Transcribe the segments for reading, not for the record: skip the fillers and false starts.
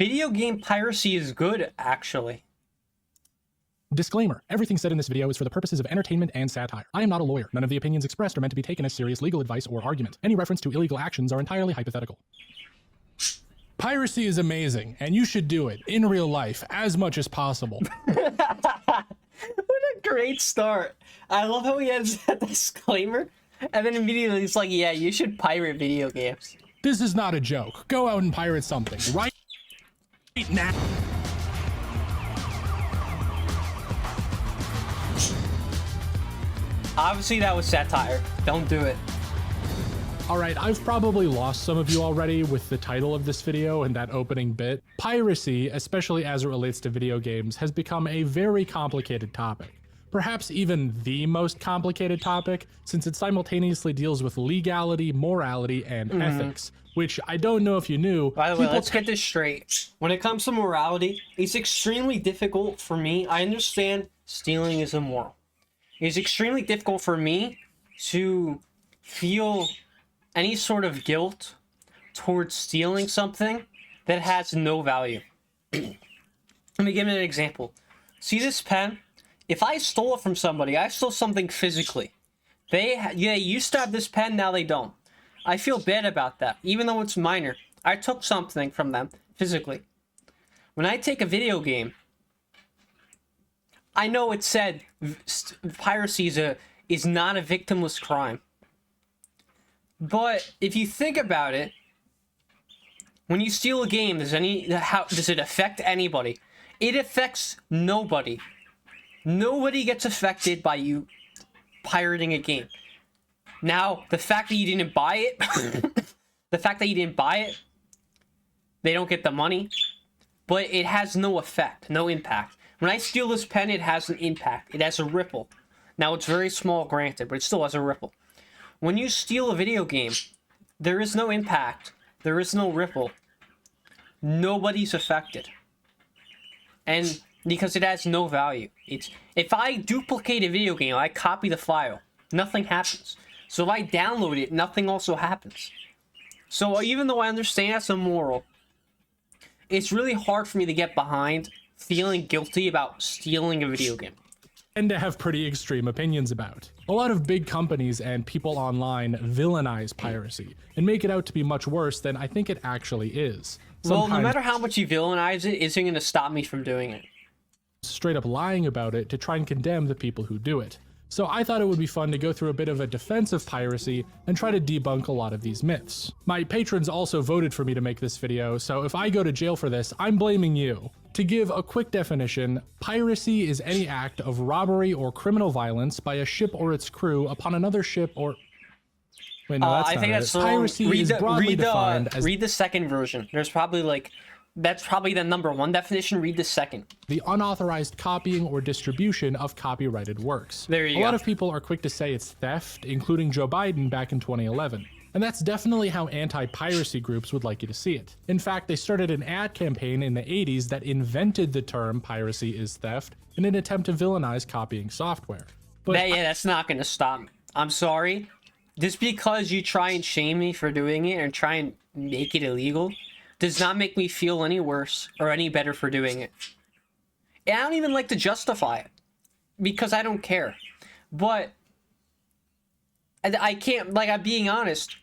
Video game piracy is good, actually. Disclaimer, everything said in this video is for the purposes of entertainment and satire. I am not a lawyer. None of the opinions expressed are meant to be taken as serious legal advice or argument. Any reference to illegal actions are entirely hypothetical. Piracy is amazing, and you should do it in real life as much as possible. What a great start. I love how he has that disclaimer, and then immediately he's like, yeah, you should pirate video games. This is not a joke. Go out and pirate something right now. Obviously, that was satire. Don't do it. Alright, I've probably lost some of you already with the title of this video and that opening bit. Piracy, especially as it relates to video games, has become a very complicated topic. Perhaps even the most complicated topic, since it simultaneously deals with legality, morality, and ethics, which I don't know if you knew. By the way, let's get this straight. When it comes to morality, it's extremely difficult for me. I understand stealing is immoral. It's extremely difficult for me to feel any sort of guilt towards stealing something that has no value. Let me give you an example. See this pen? If I stole it from somebody, I stole something physically. They used to have this pen, now they don't. I feel bad about that, even though it's minor. I took something from them physically. When I take a video game, I know it said piracy is not a victimless crime. But if you think about it, when you steal a game, does it affect anybody? It affects nobody. Nobody gets affected by you pirating a game. Now, the fact that you didn't buy it, they don't get the money, but it has no effect, no impact. When I steal this pen, it has an impact. It has a ripple. Now, it's very small, granted, but it still has a ripple. When you steal a video game, there is no impact. There is no ripple. Nobody's affected. And because it has no value. If I duplicate a video game, I copy the file, nothing happens. So if I download it, nothing also happens. So even though I understand that's immoral, it's really hard for me to get behind feeling guilty about stealing a video game. And to have pretty extreme opinions about. A lot of big companies and people online villainize piracy and make it out to be much worse than I think it actually is. Well, no matter how much you villainize it, isn't going to stop me from doing it. Straight up lying about it to try and condemn the people who do it. So I thought it would be fun to go through a bit of a defense of piracy and try to debunk a lot of these myths. My patrons also voted for me to make this video, so if I go to jail for this, I'm blaming you. To give a quick definition, piracy is any act of robbery or criminal violence by a ship or its crew upon another ship or... Wait, no, that's I not think it. that's Piracy is broadly defined as... Read the second version. There's probably that's probably the number one definition. Read the second. The unauthorized copying or distribution of copyrighted works. There you go. A lot of people are quick to say it's theft, including Joe Biden back in 2011. And that's definitely how anti-piracy groups would like you to see it. In fact, they started an ad campaign in the 80s that invented the term piracy is theft in an attempt to villainize copying software. But that's not going to stop me. I'm sorry. Just because you try and shame me for doing it and try and make it illegal does not make me feel any worse or any better for doing it. And I don't even like to justify it because I don't care. But I can't, I'm being honest,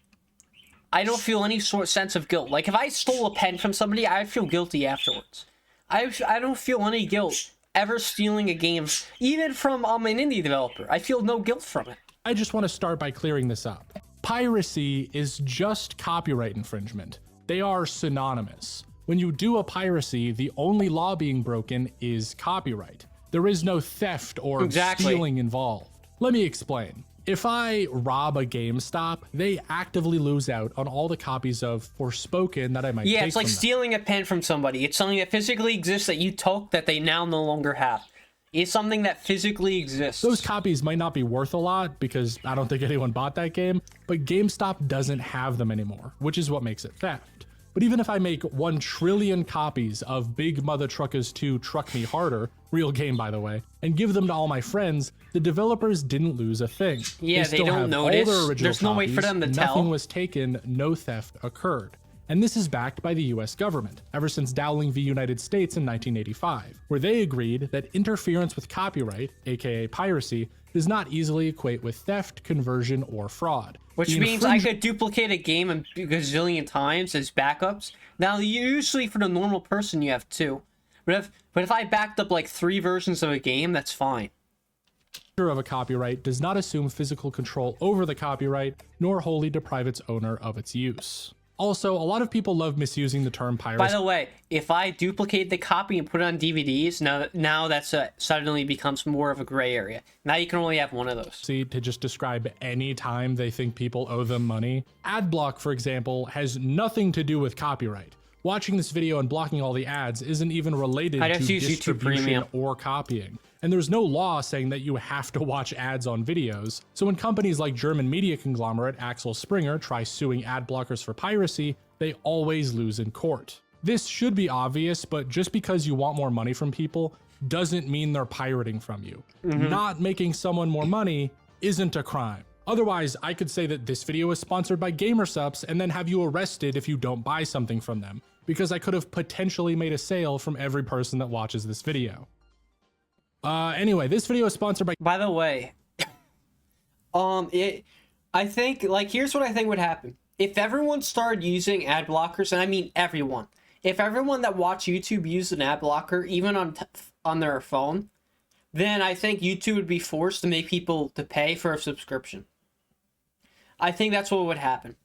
I don't feel any sort of sense of guilt. Like if I stole a pen from somebody, I feel guilty afterwards. I don't feel any guilt ever stealing a game, even from an indie developer. I feel no guilt from it. I just want to start by clearing this up. Piracy is just copyright infringement. They are synonymous. When you do a piracy, the only law being broken is copyright. There is no theft or stealing involved. Let me explain. If I rob a GameStop, they actively lose out on all the copies of Forspoken that I might take Yeah, it's like stealing a pen from somebody. It's something that physically exists that you took that they now no longer have. It's something that physically exists. Those copies might not be worth a lot because I don't think anyone bought that game, but GameStop doesn't have them anymore, which is what makes it theft. But even if I make 1 trillion copies of Big Mother Truckers 2 Truck Me Harder, real game by the way, and give them to all my friends, the developers didn't lose a thing. Yeah, they don't notice. There's no way for them to tell. Nothing was taken, no theft occurred. and this is backed by the US government, ever since Dowling v. United States in 1985, where they agreed that interference with copyright, aka piracy, does not easily equate with theft, conversion, or fraud. Which means I could duplicate a game a gazillion times as backups. Now, usually for the normal person, you have 2. But if I backed up like 3 versions of a game, that's fine. Of a copyright does not assume physical control over the copyright, nor wholly deprive its owner of its use. Also, a lot of people love misusing the term piracy. By the way, if I duplicate the copy and put it on DVDs, now that's suddenly becomes more of a gray area. Now you can only have one of those. To just describe any time they think people owe them money. Adblock, for example, has nothing to do with copyright. Watching this video and blocking all the ads isn't even related to distribution or copying. And there's no law saying that you have to watch ads on videos. So when companies like German media conglomerate Axel Springer try suing ad blockers for piracy, they always lose in court. This should be obvious, but just because you want more money from people doesn't mean they're pirating from you. Not making someone more money isn't a crime. Otherwise, I could say that this video is sponsored by Gamersupps and then have you arrested if you don't buy something from them, because I could have potentially made a sale from every person that watches this video. Anyway, this video is sponsored by... By the way, I think, like, here's what I think would happen. If everyone started using ad blockers, and I mean everyone, if everyone that watched YouTube used an ad blocker, even on their phone, then I think YouTube would be forced to make people to pay for a subscription. I think that's what would happen.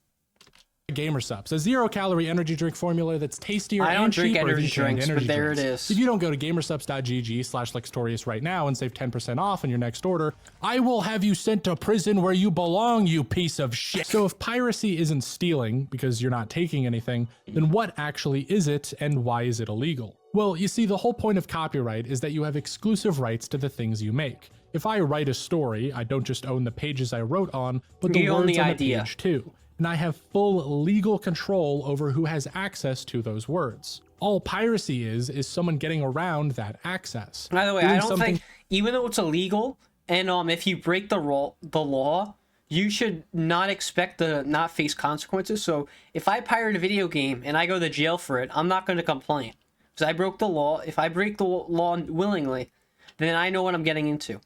Gamersupps, a 0-calorie energy drink formula that's tastier and cheaper than energy drinks, but there it is. If you don't go to gamersupps.gg/Lextorious right now and save 10% off on your next order, I will have you sent to prison where you belong, you piece of shit. So if piracy isn't stealing because you're not taking anything, then what actually is it and why is it illegal? Well, you see, the whole point of copyright is that you have exclusive rights to the things you make. If I write a story, I don't just own the pages I wrote on, but the words on the page too. And I have full legal control over who has access to those words. All piracy is someone getting around that access. By the way, I don't think, even though it's illegal, and if you break the law, you should not expect to not face consequences. So if I pirate a video game and I go to jail for it, I'm not going to complain. Because I broke the law. If I break the law willingly, then I know what I'm getting into.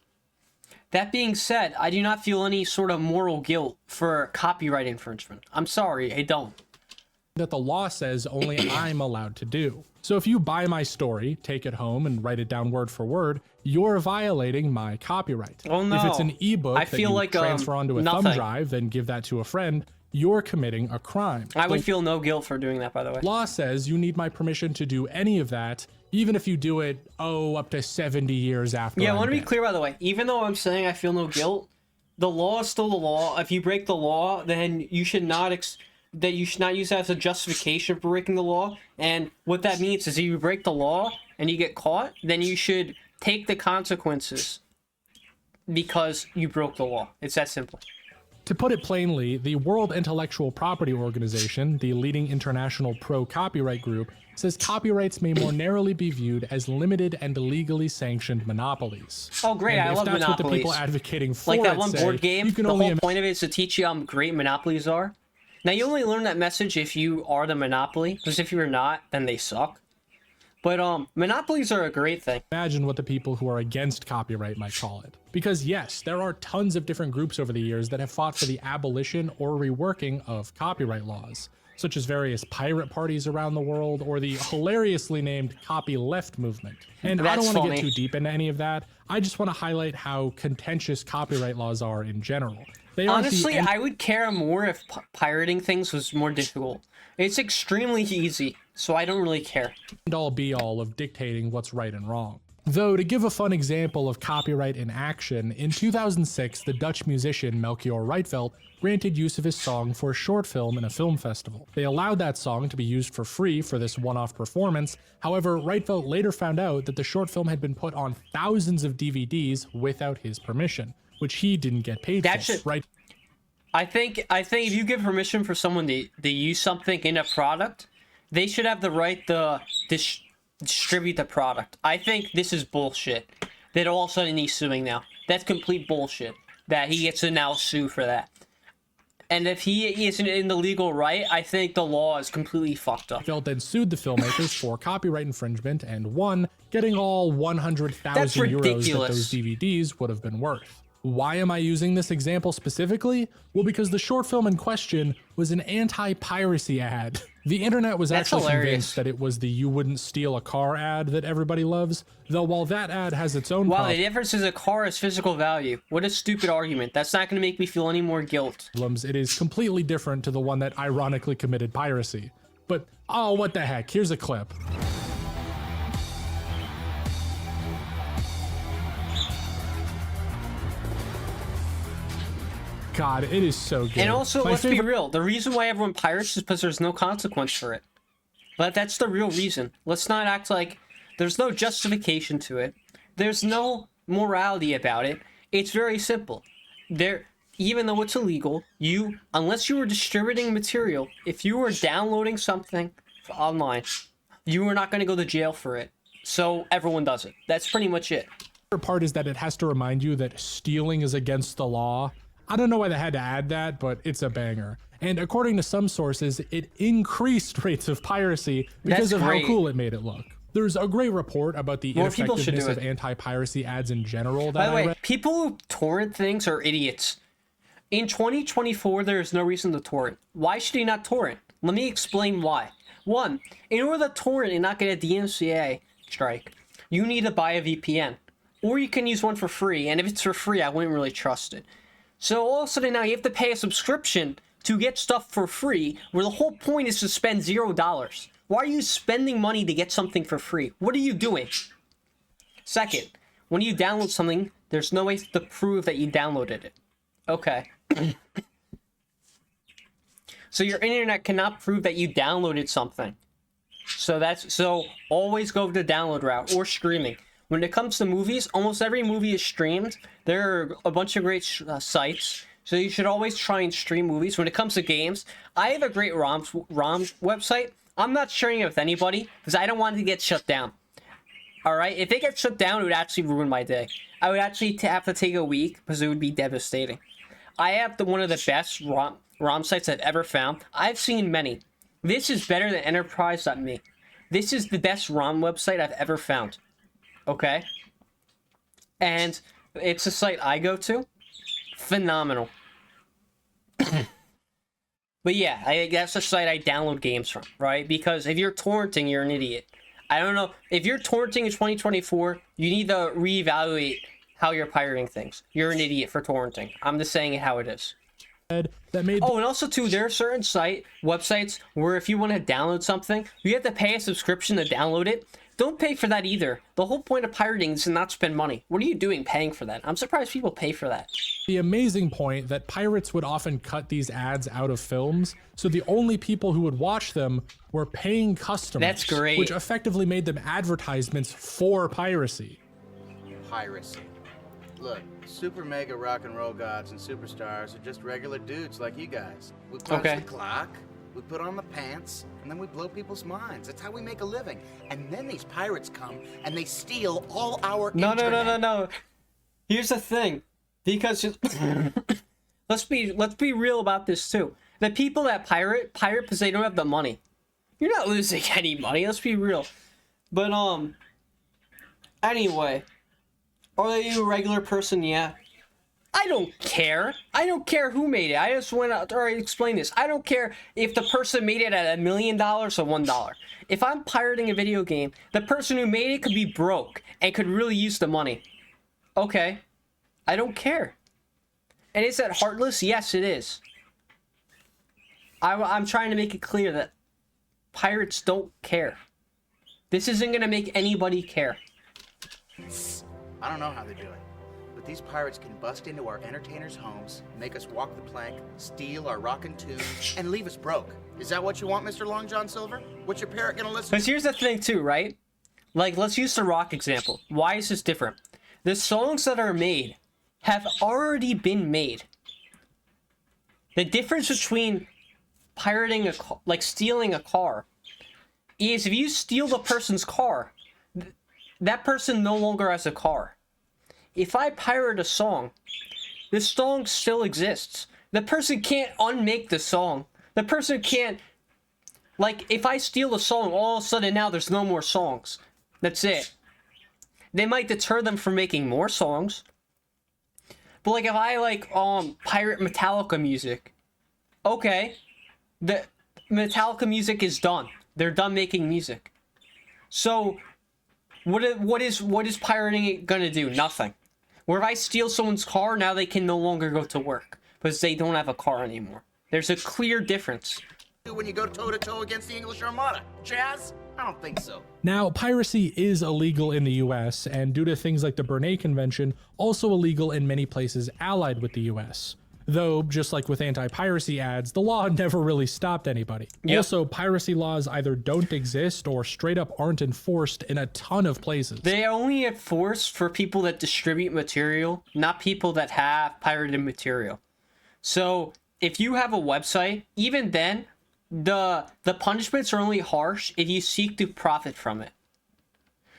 That being said, I do not feel any sort of moral guilt for copyright infringement. I'm sorry, I don't. That the law says only I'm allowed to do. So if you buy my story, take it home and write it down word for word, you're violating my copyright. Oh no. If it's an ebook that you transfer onto a thumb drive, then give that to a friend, you're committing a crime. I would feel no guilt for doing that, by the way. Law says you need my permission to do any of that, even if you do it, up to 70 years after. Yeah, I want to be clear, by the way. Even though I'm saying I feel no guilt, the law is still the law. If you break the law, then you should not use that as a justification for breaking the law. And what that means is if you break the law and you get caught, then you should take the consequences because you broke the law. It's that simple. To put it plainly, the World Intellectual Property Organization, the leading international pro-copyright group, says copyrights may more narrowly be viewed as limited and legally sanctioned monopolies. Oh, great! I love monopolies. That's what the people advocating for like that one board game. The whole point of it is to teach you how great monopolies are. Now, you only learn that message if you are the monopoly, because if you're not, then they suck. But monopolies are a great thing. Imagine what the people who are against copyright might call it. Because yes, there are tons of different groups over the years that have fought for the abolition or reworking of copyright laws, such as various pirate parties around the world or the hilariously named copyleft movement. And I don't want to get too deep into any of that. I just want to highlight how contentious copyright laws are in general. Honestly, I would care more if pirating things was more difficult. It's extremely easy, so I don't really care. End-all be-all of dictating what's right and wrong. Though, to give a fun example of copyright in action, in 2006, the Dutch musician Melchior Rietveld granted use of his song for a short film in a film festival. They allowed that song to be used for free for this one-off performance. However, Rietveld later found out that the short film had been put on thousands of DVDs without his permission, which he didn't get paid for, right? I think if you give permission for someone to use something in a product, they should have the right to distribute the product. I think this is bullshit. That all of a sudden he's suing now. That's complete bullshit. That he gets to now sue for that. And if he isn't in the legal right, I think the law is completely fucked up. Felt then sued the filmmakers for copyright infringement and won, getting all 100,000 euros that those DVDs would have been worth. Why am I using this example specifically? Well, because the short film in question was an anti-piracy ad. The internet was actually convinced that it was the "you wouldn't steal a car" ad that everybody loves, though while that ad has its own the difference is a car is physical value. What a stupid argument. That's not going to make me feel any more guilt. It is completely different to the one that ironically committed piracy. But, oh, what the heck, here's a clip. God, it is so good. And also, let's be real. The reason why everyone pirates is because there's no consequence for it. But that's the real reason. Let's not act like there's no justification to it. There's no morality about it. It's very simple. Even though it's illegal, unless you were distributing material, if you were downloading something online, you were not going to go to jail for it. So everyone does it. That's pretty much it. The part is that it has to remind you that stealing is against the law. I don't know why they had to add that, but it's a banger. And according to some sources, it increased rates of piracy because of how cool it made it look. There's a great report about the ineffectiveness of anti-piracy ads in general. By the way, people who torrent things are idiots. In 2024, there is no reason to torrent. Why should you not torrent? Let me explain why. One, in order to torrent and not get a DMCA strike, you need to buy a VPN. Or you can use one for free, and if it's for free, I wouldn't really trust it. So all of a sudden now you have to pay a subscription to get stuff for free, where the whole point is to spend $0. Why are you spending money to get something for free? What are you doing? Second, when you download something, there's no way to prove that you downloaded it. Okay. So your internet cannot prove that you downloaded something. So always go the download route or streaming. When it comes to movies, almost every movie is streamed. There are a bunch of great sites, so you should always try and stream movies. When it comes to games, I have a great ROM website. I'm not sharing it with anybody because I don't want it to get shut down. Alright? If it gets shut down, it would actually ruin my day. I would actually have to take a week because it would be devastating. I have one of the best ROM sites I've ever found. I've seen many. This is better than Enterprise.me. This is the best ROM website I've ever found. Okay? And it's a site I go to. Phenomenal. But yeah, that's a site I download games from, right? Because if you're torrenting, you're an idiot. I don't know. If you're torrenting in 2024, you need to reevaluate how you're pirating things. You're an idiot for torrenting. I'm just saying it how it is. And also too, there are certain websites where if you want to download something, you have to pay a subscription to download it. Don't pay for that either. The whole point of pirating is to not spend money. What are you doing paying for that? I'm surprised people pay for that. The amazing point that pirates would often cut these ads out of films, so the only people who would watch them were paying customers. That's great. Which effectively made them advertisements for piracy. Piracy. Look, super mega rock and roll gods and superstars are just regular dudes like you guys. We punch the clock, we put on the pants, and then we blow people's minds. That's how we make a living. And then these pirates come and they steal all our internet. No. Here's the thing. Because let's be real about this too. The people that pirate because they don't have the money. You're not losing any money, let's be real. But anyway. Are you a regular person? Yeah. I don't care. I don't care who made it. I just want to explain this. I don't care if the person made it at $1 million or $1. If I'm pirating a video game, the person who made it could be broke and could really use the money. Okay. I don't care. And is that heartless? Yes, it is. I'm trying to make it clear that pirates don't care. This isn't going to make anybody care. I don't know how they do it, but these pirates can bust into our entertainers' homes, make us walk the plank, steal our rockin' tunes, and leave us broke. Is that what you want, Mr. Long John Silver? What's your parrot gonna listen to? Because here's the thing too, right? Like, let's use the rock example. Why is this different? The songs that are made have already been made. The difference between pirating stealing a car, is if you steal the person's car, that person no longer has a car. If I pirate a song, this song still exists. The person can't unmake the song. The person can't, like, if I steal a song, all of a sudden now there's no more songs. That's it. They might deter them from making more songs. But, like, if I, like, pirate Metallica music, okay, the Metallica music is done. They're done making music. So, what is pirating gonna do? Nothing. Where if I steal someone's car, now they can no longer go to work because they don't have a car anymore. There's a clear difference. When you go toe-to-toe against the English Armada, Jazz? I don't think so. Now, piracy is illegal in the US, and due to things like the Bernay Convention, also illegal in many places allied with the US. Though, just like with anti-piracy ads, the law never really stopped anybody. Yep. Also, piracy laws either don't exist or straight up aren't enforced in a ton of places. They only enforce for people that distribute material, not people that have pirated material. So, if you have a website, even then, the punishments are only harsh if you seek to profit from it.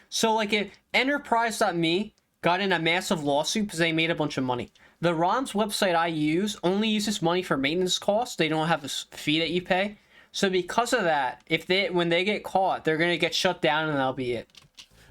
So, like, if Enterprise.me got in a massive lawsuit because they made a bunch of money. The ROM's website I use only uses money for maintenance costs. They don't have a fee that you pay. So because of that, when they get caught, they're going to get shut down and that'll be it.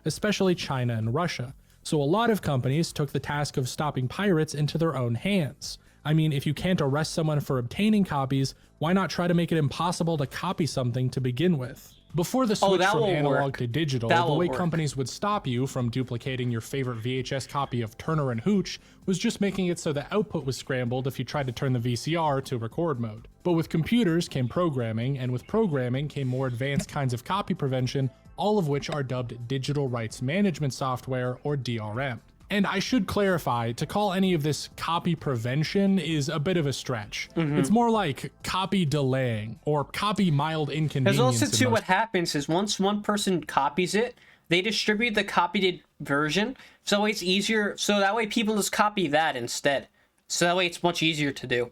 Especially China and Russia. So a lot of companies took the task of stopping pirates into their own hands. I mean, if you can't arrest someone for obtaining copies, why not try to make it impossible to copy something to begin with? Before the switch from analog to digital, the way companies would stop you from duplicating your favorite VHS copy of Turner and Hooch was just making it so the output was scrambled if you tried to turn the VCR to record mode. But with computers came programming, and with programming came more advanced kinds of copy prevention, all of which are dubbed digital rights management software, or DRM. And I should clarify, to call any of this copy prevention is a bit of a stretch. It's more like copy delaying or copy mild inconvenience. There's also too, what happens is once one person copies it, they distribute the copied version, so it's easier, so that way people just copy that instead. So that way it's much easier to do.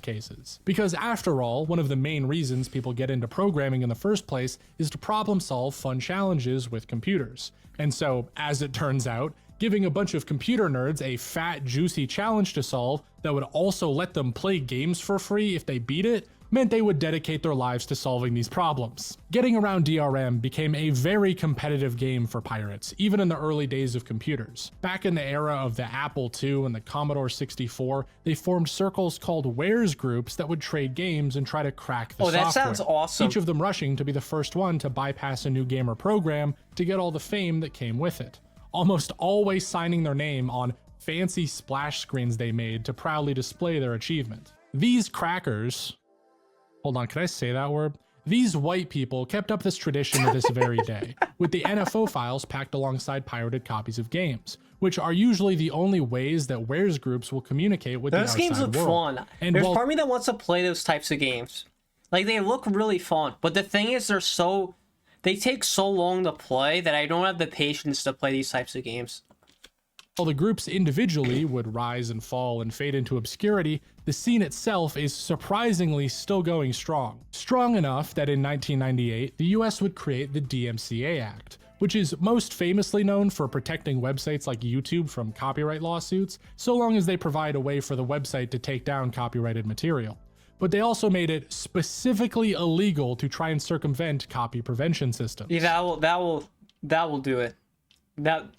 Cases. Because after all, one of the main reasons people get into programming in the first place is to problem solve fun challenges with computers. And so, as it turns out, giving a bunch of computer nerds a fat, juicy challenge to solve that would also let them play games for free if they beat it meant they would dedicate their lives to solving these problems. Getting around DRM became a very competitive game for pirates, even in the early days of computers. Back in the era of the Apple II and the Commodore 64, they formed circles called wares groups that would trade games and try to crack the software. Oh, that sounds awesome. Each of them rushing to be the first one to bypass a new game or program to get all the fame that came with it. Almost always signing their name on fancy splash screens they made to proudly display their achievement. These crackers, hold on, can I say that word? These white people kept up this tradition to this very day, with the NFO files packed alongside pirated copies of games, which are usually the only ways that wares groups will communicate with the outside world. Those games look fun. And There's part of me that wants to play those types of games. Like, they look really fun, but the thing is they take so long to play that I don't have the patience to play these types of games. While the groups individually would rise and fall and fade into obscurity, the scene itself is surprisingly still going strong. Strong enough that in 1998, the US would create the DMCA Act, which is most famously known for protecting websites like YouTube from copyright lawsuits, so long as they provide a way for the website to take down copyrighted material. But they also made it specifically illegal to try and circumvent copy prevention systems. Yeah, that will do it. Now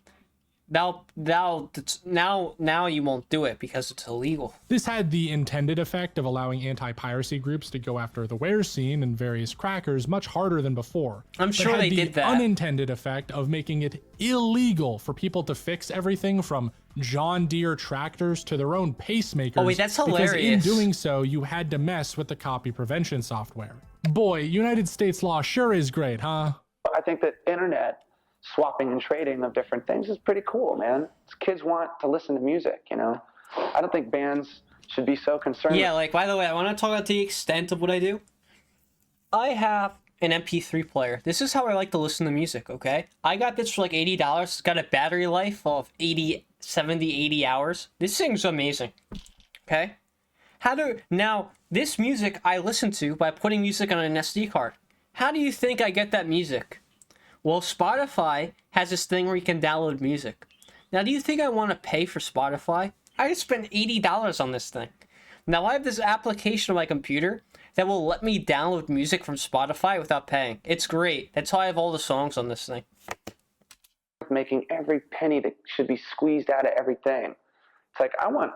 you won't do it because it's illegal. This had the intended effect of allowing anti-piracy groups to go after the wares scene and various crackers much harder than before. I'm sure they did that. Unintended effect of making it illegal for people to fix everything from John Deere tractors to their own pacemakers. Oh wait, that's hilarious. Because in doing so, you had to mess with the copy prevention software. Boy, United States law sure is great, huh? I think that internet swapping and trading of different things is pretty cool, man. Kids want to listen to music, you know? I don't think bands should be so concerned. Yeah, like, by the way, I want to talk about the extent of what I do. I have an MP3 player. This is how I like to listen to music, okay? I got this for like $80. It's got a battery life of 70, 80 hours. This thing's amazing, okay? Now, this music I listen to by putting music on an SD card. How do you think I get that music? Well, Spotify has this thing where you can download music. Now, do you think I want to pay for Spotify? I just spent $80 on this thing. Now I have this application on my computer that will let me download music from Spotify without paying. It's great. That's how I have all the songs on this thing. Making every penny that should be squeezed out of everything. It's like I want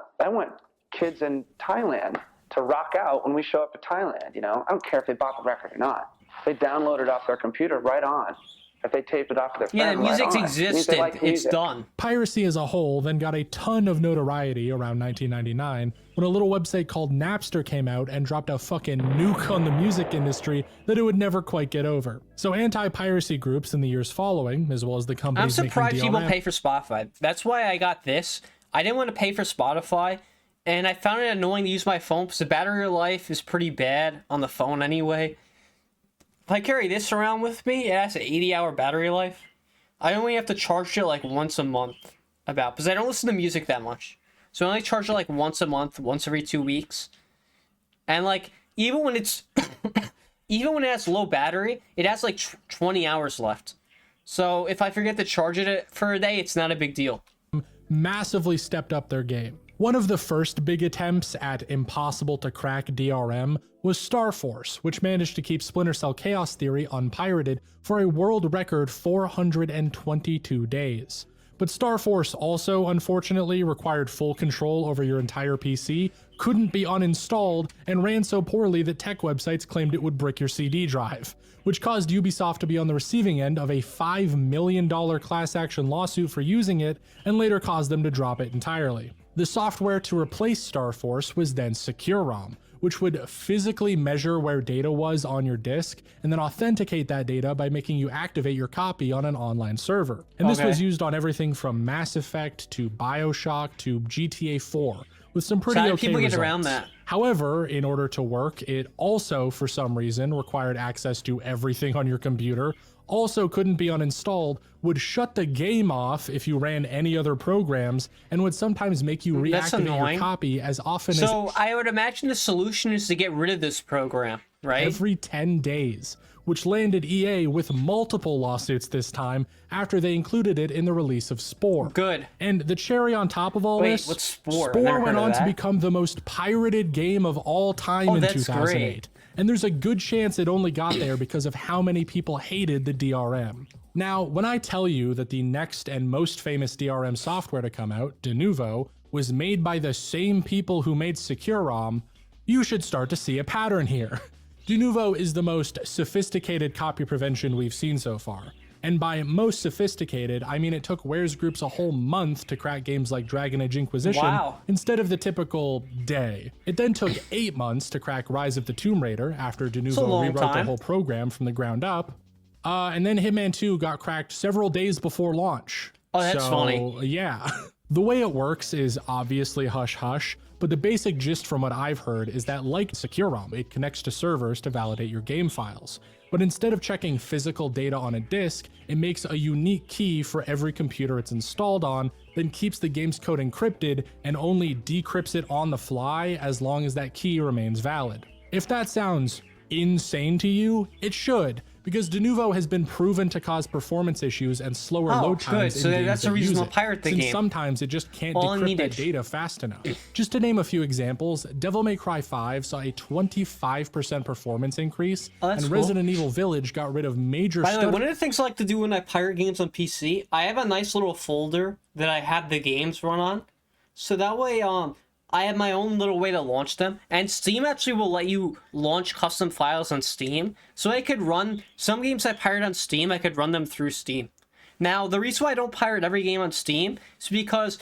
kids in Thailand to rock out when we show up to Thailand, you know? I don't care if they bought the record or not. They download it off their computer, right on. If they taped it off to their friend, Yeah, the music's right on. existed. Like it's music. done. Piracy as a whole then got a ton of notoriety around 1999 when a little website called Napster came out and dropped a fucking nuke on the music industry that it would never quite get over. So anti-piracy groups in the years following, as well as the I'm companies surprised making people DRM, pay for Spotify. That's why I got this. I didn't want to pay for Spotify, and I found it annoying to use my phone because the battery life is pretty bad on the phone anyway. If I carry this around with me, it has an 80-hour battery life. I only have to charge it like once a month, because I don't listen to music that much. So I only charge it like once a month, once every 2 weeks. And like, even when it's, even when it has low battery, it has like 20 hours left. So if I forget to charge it for a day, it's not a big deal. massively stepped up their game. One of the first big attempts at impossible to crack DRM was Star Force, which managed to keep Splinter Cell Chaos Theory unpirated for a world record 422 days. But Star Force also, unfortunately, required full control over your entire PC, couldn't be uninstalled, and ran so poorly that tech websites claimed it would brick your CD drive, which caused Ubisoft to be on the receiving end of a $5 million class action lawsuit for using it, and later caused them to drop it entirely. The software to replace Star Force was then SecureROM, which would physically measure where data was on your disk and then authenticate that data by making you activate your copy on an online server. And this was used on everything from Mass Effect to BioShock to GTA 4, with some pretty So how do okay people get results. around that? However, in order to work, it also, for some reason, required access to everything on your computer, also couldn't be uninstalled, would shut the game off if you ran any other programs, and would sometimes make you That's reactivate annoying. your copy as often as So I would imagine the solution is to get rid of this program, right? every 10 days, which landed EA with multiple lawsuits this time after they included it in the release of Spore. Good. And the cherry on top of all Wait, this, what's Spore? I've never went heard of on to that. become the most pirated game of all time in that's 2008. great. And there's a good chance it only got there because of how many people hated the DRM. Now, when I tell you that the next and most famous DRM software to come out, Denuvo, was made by the same people who made SecureROM, you should start to see a pattern here. Denuvo is the most sophisticated copy prevention we've seen so far. And by most sophisticated, I mean it took Wares Groups a whole month to crack games like Dragon Age Inquisition Wow. instead of the typical day. It then took 8 months to crack Rise of the Tomb Raider after Denuvo long rewrote the time. whole program from the ground up. And then Hitman 2 got cracked several days before launch. Oh, that's funny. Yeah. The way it works is obviously hush-hush, but the basic gist from what I've heard is that like SecureROM, it connects to servers to validate your game files. But instead of checking physical data on a disk, it makes a unique key for every computer it's installed on, then keeps the game's code encrypted and only decrypts it on the fly as long as that key remains valid. If that sounds insane to you, it should, because Denuvo has been proven to cause performance issues and slower Oh, load good. times So in games that's that the reason use to it, pirate the since game. sometimes it just can't All I decrypt needed. that data fast enough. Just to name a few examples, Devil May Cry 5 saw a 25% performance increase, Oh, that's and cool. Resident Evil Village got rid of major By the way, stutter- one of the things I like to do when I pirate games on PC, I have a nice little folder that I have the games run on. So that way, I have my own little way to launch them. And Steam actually will let you launch custom files on Steam. So I could run some games I pirate on Steam, I could run them through Steam. Now, the reason why I don't pirate every game on Steam is because,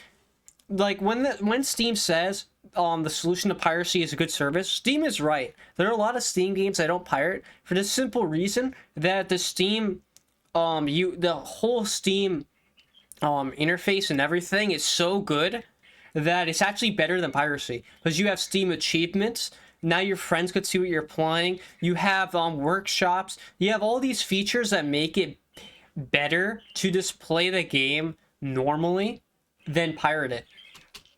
like, when Steam says the solution to piracy is a good service, Steam is right. There are a lot of Steam games I don't pirate for the simple reason that the Steam, the whole Steam interface and everything is so good that it's actually better than piracy, because you have Steam achievements. Now your friends could see what you're playing. You have workshops. You have all these features that make it better to just play the game normally than pirate it.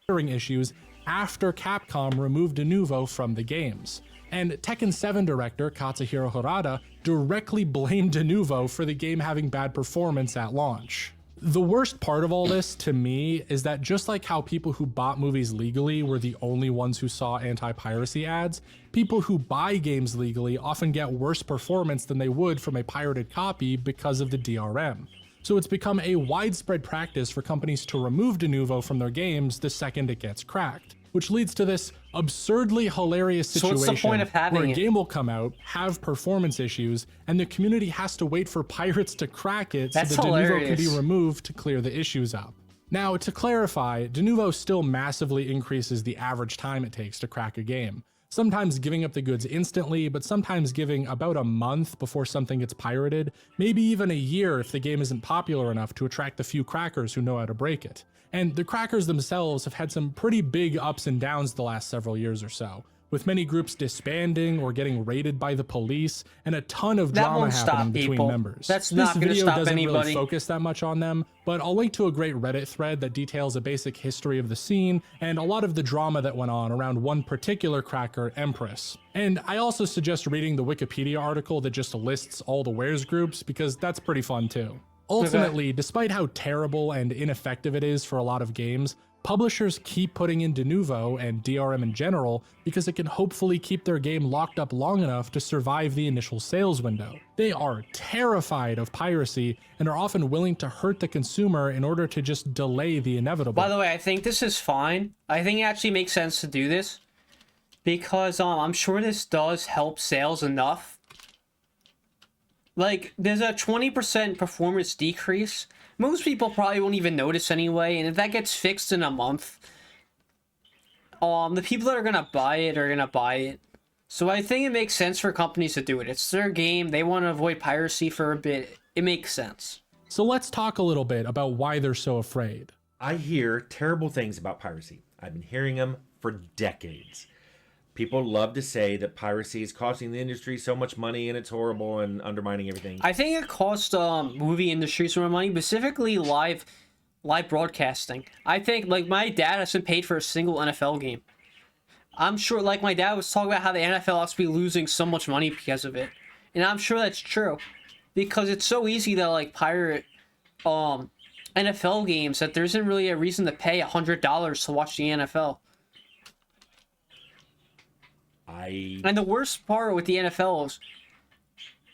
stuttering issues after Capcom removed Denuvo from the games. And Tekken 7 director Katsuhiro Harada directly blamed Denuvo for the game having bad performance at launch. The worst part of all this to me is that just like how people who bought movies legally were the only ones who saw anti-piracy ads, people who buy games legally often get worse performance than they would from a pirated copy because of the DRM. So it's become a widespread practice for companies to remove Denuvo from their games the second it gets cracked, which leads to this absurdly hilarious situation what's the point of having where a it? game will come out, have performance issues, and the community has to wait for pirates to crack it That's so the Denuvo can be hilarious. removed to clear the issues up. Now, to clarify, Denuvo still massively increases the average time it takes to crack a game, sometimes giving up the goods instantly, but sometimes giving about a month before something gets pirated, maybe even a year if the game isn't popular enough to attract the few crackers who know how to break it. And the crackers themselves have had some pretty big ups and downs the last several years or so, with many groups disbanding or getting raided by the police, and a ton of That drama won't happening stop between people. members. That's This not gonna video stop doesn't anybody. really focus that much on them, but I'll link to a great Reddit thread that details a basic history of the scene and a lot of the drama that went on around one particular cracker, Empress. And I also suggest reading the Wikipedia article that just lists all the wares groups, because that's pretty fun too. Ultimately, despite how terrible and ineffective it is for a lot of games, publishers keep putting in Denuvo and DRM in general because it can hopefully keep their game locked up long enough to survive the initial sales window. They are terrified of piracy and are often willing to hurt the consumer in order to just delay the inevitable. By the way, I think this is fine. I think it actually makes sense to do this because I'm sure this does help sales enough. Like, there's a 20% performance decrease. Most people probably won't even notice anyway, and if that gets fixed in a month, the people that are gonna buy it are gonna buy it. So I think it makes sense for companies to do it. It's their game. They want to avoid piracy for a bit. It makes sense. So let's talk a little bit about why they're so afraid. I hear terrible things about piracy. I've been hearing them for decades. People love to say that piracy is costing the industry so much money and it's horrible and undermining everything. I think it cost movie industries more money, specifically live broadcasting. I think, like, my dad hasn't paid for a single NFL game. I'm sure, like, my dad was talking about how the NFL has to be losing so much money because of it. And I'm sure that's true. Because it's so easy to, like, pirate NFL games that there isn't really a reason to pay $100 to watch the NFL. And the worst part with the NFL is,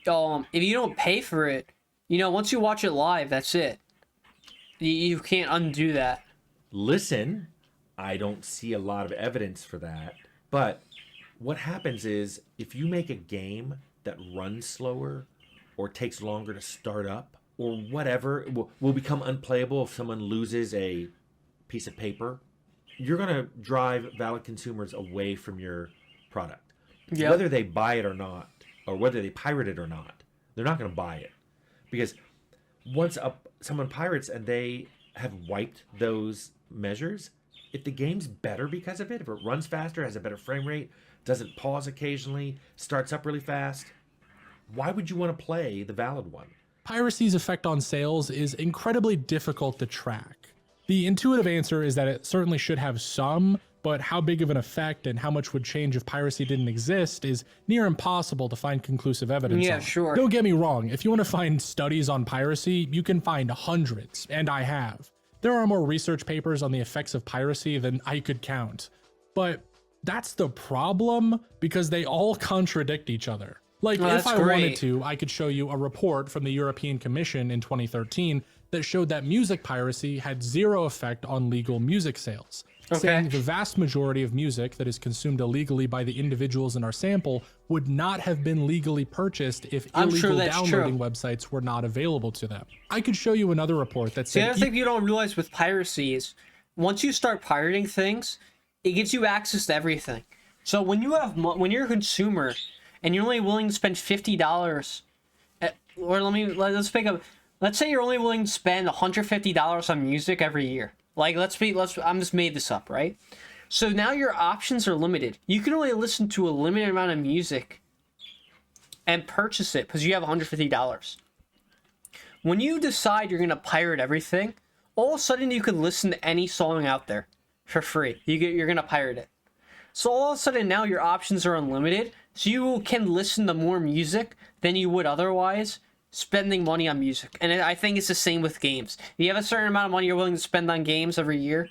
if you don't pay for it, once you watch it live, that's it. You can't undo that. Listen, I don't see a lot of evidence for that. But what happens is, if you make a game that runs slower or takes longer to start up or whatever, it will become unplayable if someone loses a piece of paper, you're going to drive valid consumers away from your product. Yep. Whether they buy it or not, or whether they pirate it or not, they're not going to buy it. Because once someone pirates and they have wiped those measures, if the game's better because of it, if it runs faster, has a better frame rate, doesn't pause occasionally, starts up really fast, why would you want to play the valid one? Piracy's effect on sales is incredibly difficult to track. The intuitive answer is that it certainly should have some, but how big of an effect and how much would change if piracy didn't exist is near impossible to find conclusive evidence Yeah, on. sure. Don't get me wrong, if you want to find studies on piracy, you can find hundreds, and I have. There are more research papers on the effects of piracy than I could count. But that's the problem, because they all contradict each other. Like, Oh, if that's I wanted great. to, I could show you a report from the European Commission in 2013 that showed that music piracy had zero effect on legal music sales, saying the vast majority of music that is consumed illegally by the individuals in our sample would not have been legally purchased if I'm sure illegal that's downloading true. websites were not available to them. I could show you another report that The said other thing you don't realize with piracy is, once you start pirating things, it gives you access to everything. So when when you're a consumer and you're only willing to spend $50, let's say you're only willing to spend $150 on music every year. Like, I'm just made this up, right? So now your options are limited. You can only listen to a limited amount of music and purchase it because you have $150. When you decide you're going to pirate everything, all of a sudden you can listen to any song out there for free. You're going to pirate it. So all of a sudden now your options are unlimited, so you can listen to more music than you would otherwise spending money on music. And I think it's the same with games. If you have a certain amount of money you're willing to spend on games every year,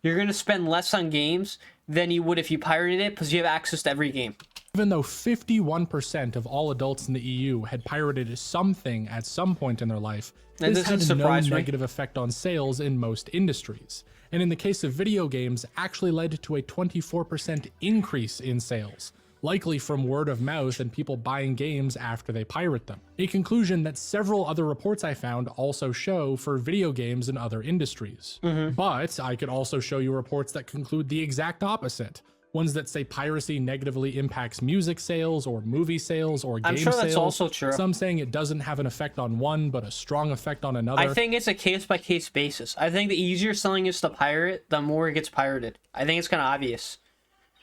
you're going to spend less on games than you would if you pirated it because you have access to every game. Even though 51% of all adults in the EU had pirated something at some point in their life, this had no negative effect on sales in most industries. And in the case of video games, actually led to a 24% increase in sales, likely from word of mouth and people buying games after they pirate them. A conclusion that several other reports I found also show for video games and other industries. But I could also show you reports that conclude the exact opposite. Ones that say piracy negatively impacts music sales or movie sales or game sales. I'm sure that's also true. Some saying it doesn't have an effect on one, but a strong effect on another. I think it's a case-by-case basis. I think the easier something is to pirate, the more it gets pirated. I think it's kind of obvious.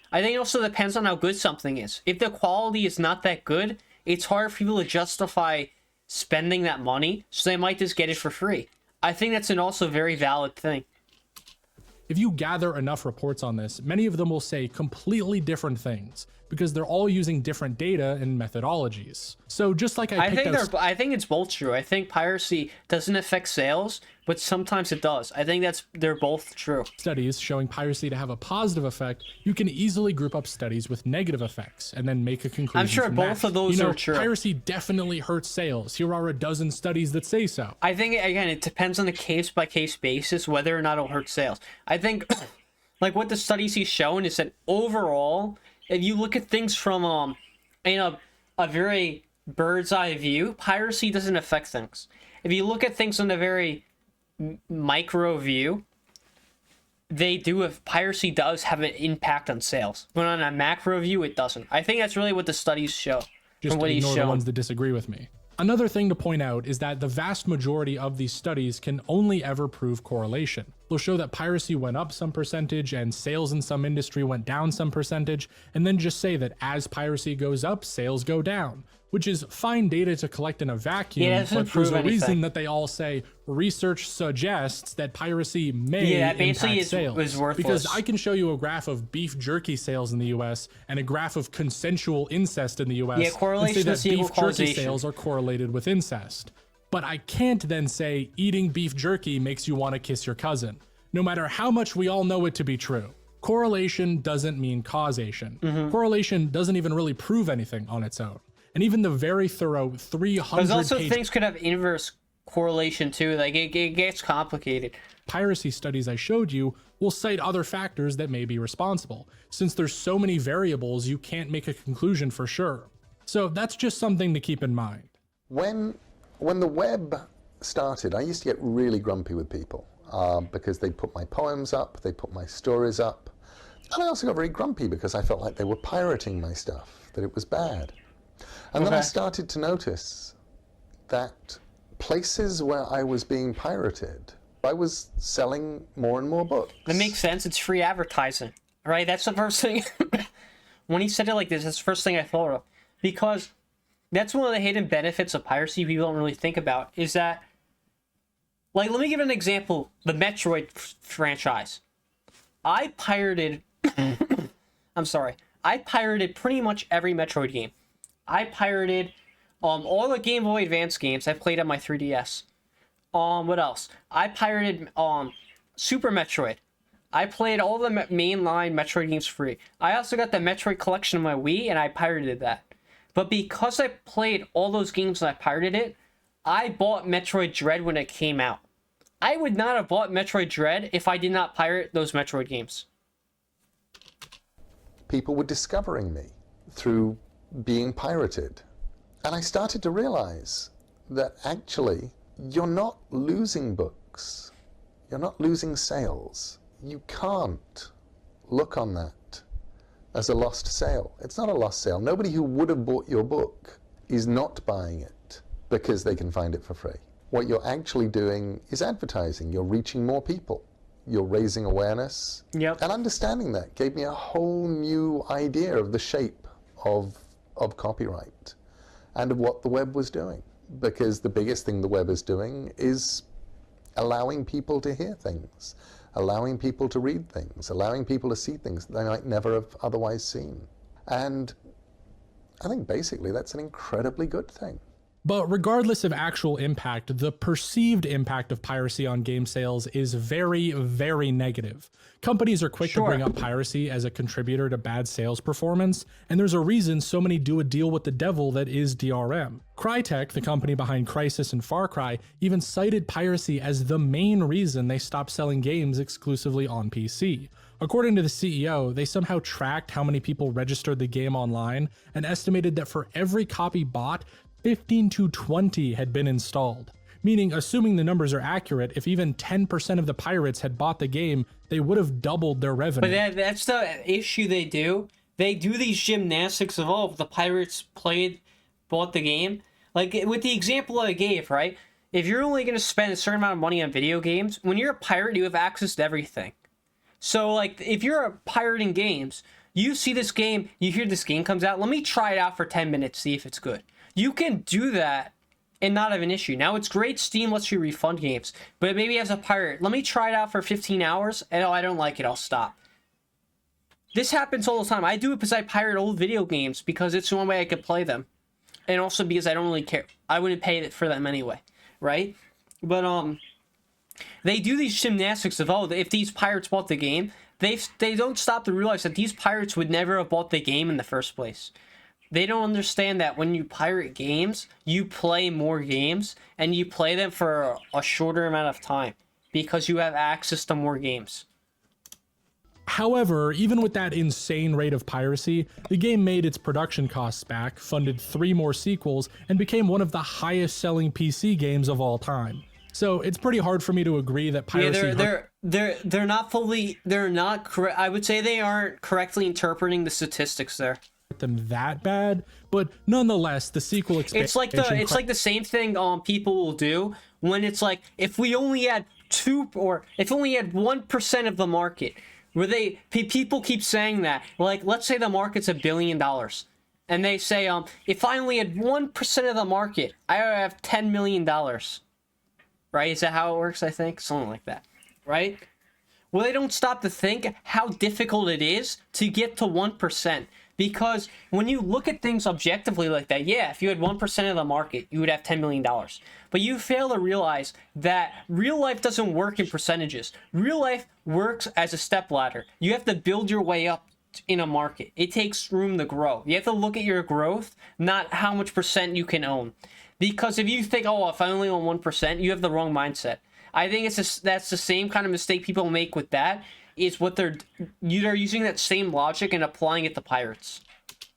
I think it also depends on how good something is. If the quality is not that good, it's hard for people to justify spending that money, so they might just get it for free. I think that's an also very valid thing. If you gather enough reports on this, many of them will say completely different things because they're all using different data and methodologies. So just like I think it's both true. I think piracy doesn't affect sales, but sometimes it does. I think they're both true. Studies showing piracy to have a positive effect, you can easily group up studies with negative effects and then make a conclusion. I'm sure both of those are true. Piracy definitely hurts sales. Here are a dozen studies that say so. I think, again, it depends on a case-by-case basis whether or not it'll hurt sales. I think, like what the studies he's shown is that overall, if you look at things from a very bird's eye view, piracy doesn't affect things. If you look at things on a very micro view, piracy does have an impact on sales. But on a macro view, it doesn't. I think that's really what the studies show. Just ignore the ones that disagree with me. Another thing to point out is that the vast majority of these studies can only ever prove correlation. They'll show that piracy went up some percentage and sales in some industry went down some percentage, and then just say that as piracy goes up, sales go down, which is fine data to collect in a vacuum, but there's a reason that they all say research suggests that piracy may impact sales. Is worthless. Because I can show you a graph of beef jerky sales in the US and a graph of consensual incest in the US and say that beef jerky sales are correlated with incest. But I can't then say eating beef jerky makes you want to kiss your cousin, no matter how much we all know it to be true. Correlation doesn't mean causation. Correlation doesn't even really prove anything on its own. And even the very thorough 300 There's also things could have inverse correlation too. Like it gets complicated. Piracy studies I showed you will cite other factors that may be responsible. Since there's so many variables, you can't make a conclusion for sure. So that's just something to keep in mind. When the web started, I used to get really grumpy with people because they'd put my poems up, they put my stories up. And I also got very grumpy because I felt like they were pirating my stuff, that it was bad. And then I started to notice that places where I was being pirated, I was selling more and more books. That makes sense. It's free advertising, right? That's the first thing. When he said it like this, that's the first thing I thought of. Because that's one of the hidden benefits of piracy people don't really think about, is that, like, let me give an example. The Metroid franchise. I pirated pretty much every Metroid game. I pirated all the Game Boy Advance games I played on my 3DS. What else? I pirated Super Metroid. I played all the mainline Metroid games free. I also got the Metroid collection on my Wii, and I pirated that. But because I played all those games and I pirated it, I bought Metroid Dread when it came out. I would not have bought Metroid Dread if I did not pirate those Metroid games. People were discovering me through being pirated. And I started to realize that actually you're not losing books. You're not losing sales. You can't look on that as a lost sale. It's not a lost sale. Nobody who would have bought your book is not buying it because they can find it for free. What you're actually doing is advertising. You're reaching more people. You're raising awareness. Yep. And understanding that gave me a whole new idea of the shape of copyright and of what the web was doing. Because the biggest thing the web is doing is allowing people to hear things, allowing people to read things, allowing people to see things they might never have otherwise seen. And I think basically that's an incredibly good thing. But regardless of actual impact, the perceived impact of piracy on game sales is very, very negative. Companies are quick to bring up piracy as a contributor to bad sales performance, and there's a reason so many do a deal with the devil that is DRM. Crytek, the company behind Crysis and Far Cry, even cited piracy as the main reason they stopped selling games exclusively on PC. According to the CEO, they somehow tracked how many people registered the game online and estimated that for every copy bought, 15 to 20 had been installed. Meaning, assuming the numbers are accurate, if even 10% of the pirates had bought the game, they would have doubled their revenue. But that's the issue they do. They do these gymnastics of, oh, if the pirates bought the game. Like, with the example I gave, right? If you're only going to spend a certain amount of money on video games, when you're a pirate, you have access to everything. So, like, if you're pirating games, you see this game, you hear this game comes out, let me try it out for 10 minutes, see if it's good. You can do that and not have an issue. Now, it's great Steam lets you refund games, but maybe as a pirate, let me try it out for 15 hours, and oh, I don't like it, I'll stop. This happens all the time. I do it because I pirate old video games because it's the only way I could play them. And also because I don't really care. I wouldn't pay for them anyway, right? But, they do these gymnastics of, oh, if these pirates bought the game, they don't stop to realize that these pirates would never have bought the game in the first place. They don't understand that when you pirate games, you play more games, and you play them for a shorter amount of time, because you have access to more games. However, even with that insane rate of piracy, the game made its production costs back, funded 3 more sequels, and became one of the highest selling PC games of all time. So it's pretty hard for me to agree that piracy... Yeah, they're not fully... They're not correct. I would say they aren't correctly interpreting the statistics there. Them that bad, but nonetheless, the sequel expansion... It's like the same thing people will do when it's like, if we only had 1% of the market, where people keep saying that, like, let's say the market's $1 billion, and they say, if I only had 1% of the market, I would have $10 million. Right? Is that how it works, I think? Something like that. Right? Well, they don't stop to think how difficult it is to get to 1%. Because when you look at things objectively like that, yeah, if you had 1% of the market, you would have $10 million. But you fail to realize that real life doesn't work in percentages. Real life works as a stepladder. You have to build your way up in a market. It takes room to grow. You have to look at your growth, not how much percent you can own. Because if you think, oh, if I only own 1%, you have the wrong mindset. I think that's the same kind of mistake people make with that. Is what they're using that same logic and applying it to pirates.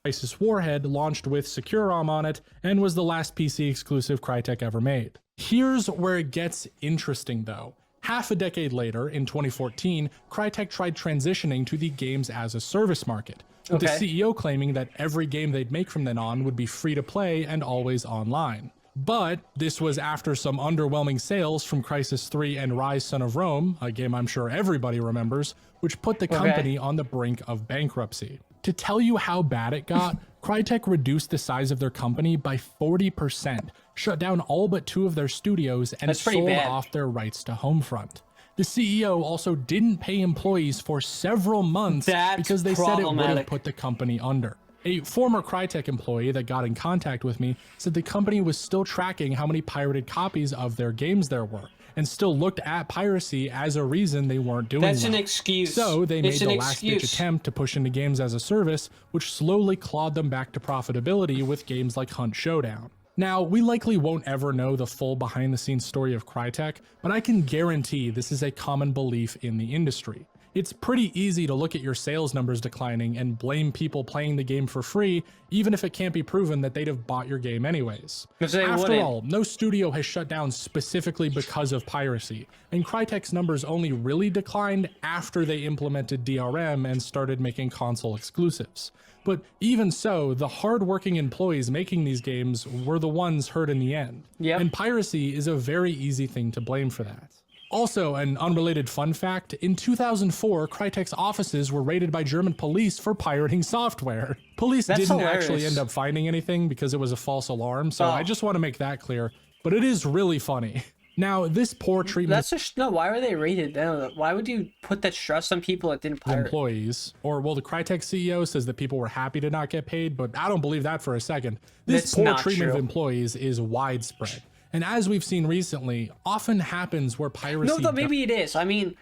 Crysis Warhead launched with Secure ROM on it and was the last PC exclusive Crytek ever made. Here's where it gets interesting though. Half a decade later, in 2014, Crytek tried transitioning to the games as a service market, with the CEO claiming that every game they'd make from then on would be free to play and always online. But this was after some underwhelming sales from Crysis 3 and Rise Son of Rome, a game I'm sure everybody remembers, which put the company on the brink of bankruptcy. To tell you how bad it got, Crytek reduced the size of their company by 40%, shut down all but 2 of their studios, and sold off their rights to Homefront. The CEO also didn't pay employees for several months because they said it would have put the company under. A former Crytek employee that got in contact with me said the company was still tracking how many pirated copies of their games there were, and still looked at piracy as a reason they weren't doing well. That's an excuse. So they made the last-ditch attempt to push into games as a service, which slowly clawed them back to profitability with games like Hunt Showdown. Now, we likely won't ever know the full behind-the-scenes story of Crytek, but I can guarantee this is a common belief in the industry. It's pretty easy to look at your sales numbers declining and blame people playing the game for free, even if it can't be proven that they'd have bought your game anyways. After all, no studio has shut down specifically because of piracy, and Crytek's numbers only really declined after they implemented DRM and started making console exclusives. But even so, the hard-working employees making these games were the ones hurt in the end. And piracy is a very easy thing to blame for that. Also, an unrelated fun fact, in 2004, Crytek's offices were raided by German police for pirating software. Police didn't actually end up finding anything because it was a false alarm, so I just want to make that clear, but it is really funny. Now, this poor treatment That's just no. Why were they rated? Why would you put that stress on people that didn't of pirate? employees, or well, the Crytek CEO says that people were happy to not get paid, but I don't believe that for a second. This That's poor not treatment true. of employees is widespread. And as we've seen recently, often happens where piracy No, maybe it is. I mean,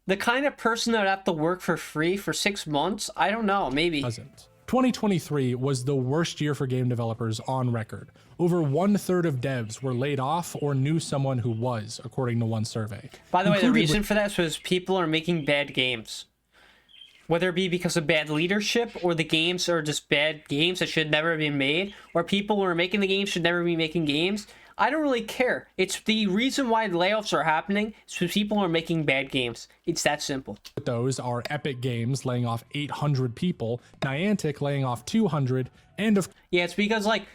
the kind of person that would have to work for free for 6 months, I don't know, maybe. doesn't. 2023 was the worst year for game developers on record. Over 1/3 of devs were laid off or knew someone who was, according to one survey. By the way, the Included reason for that was people are making bad games. Whether it be because of bad leadership, or the games are just bad games that should never have been made, or people who are making the games should never be making games, I don't really care. It's the reason why layoffs are happening is because people are making bad games. It's that simple. Those are Epic Games laying off 800 people, Niantic laying off 200, and of Yeah, it's because like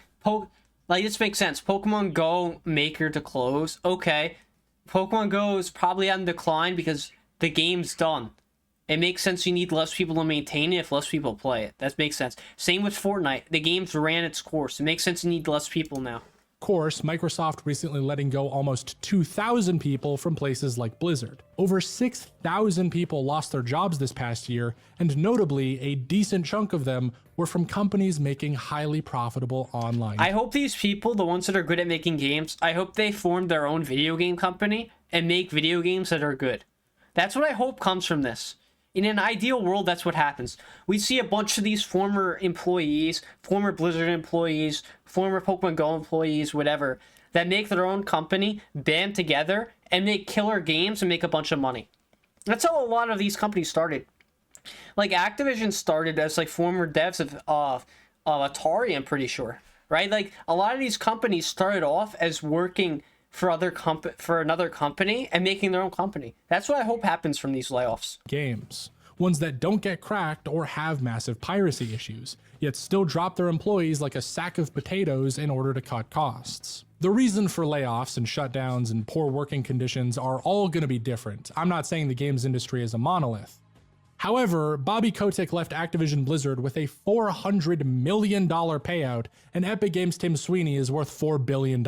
this makes sense. Pokemon Go Maker to close. Okay, Pokemon Go is probably on decline because the game's done. It makes sense you need less people to maintain it if less people play it. That makes sense. Same with Fortnite. The game's ran its course. It makes sense you need less people now. course, Microsoft recently letting go almost 2,000 people from places like Blizzard. Over 6,000 people lost their jobs this past year, and notably, a decent chunk of them were from companies making highly profitable online. I hope these people, the ones that are good at making games, I hope they form their own video game company and make video games that are good. That's what I hope comes from this. In an ideal world, that's what happens. We see a bunch of these former employees, former Blizzard employees, former Pokemon Go employees, whatever, that make their own company, band together, and make killer games and make a bunch of money. That's how a lot of these companies started. Like Activision started as like former devs of Atari, I'm pretty sure, right? Like a lot of these companies started off as working for another company and making their own company. That's what I hope happens from these layoffs. Games, ones that don't get cracked or have massive piracy issues, yet still drop their employees like a sack of potatoes in order to cut costs. The reason for layoffs and shutdowns and poor working conditions are all going to be different. I'm not saying the games industry is a monolith. However, Bobby Kotick left Activision Blizzard with a $400 million payout, and Epic Games' Tim Sweeney is worth $4 billion.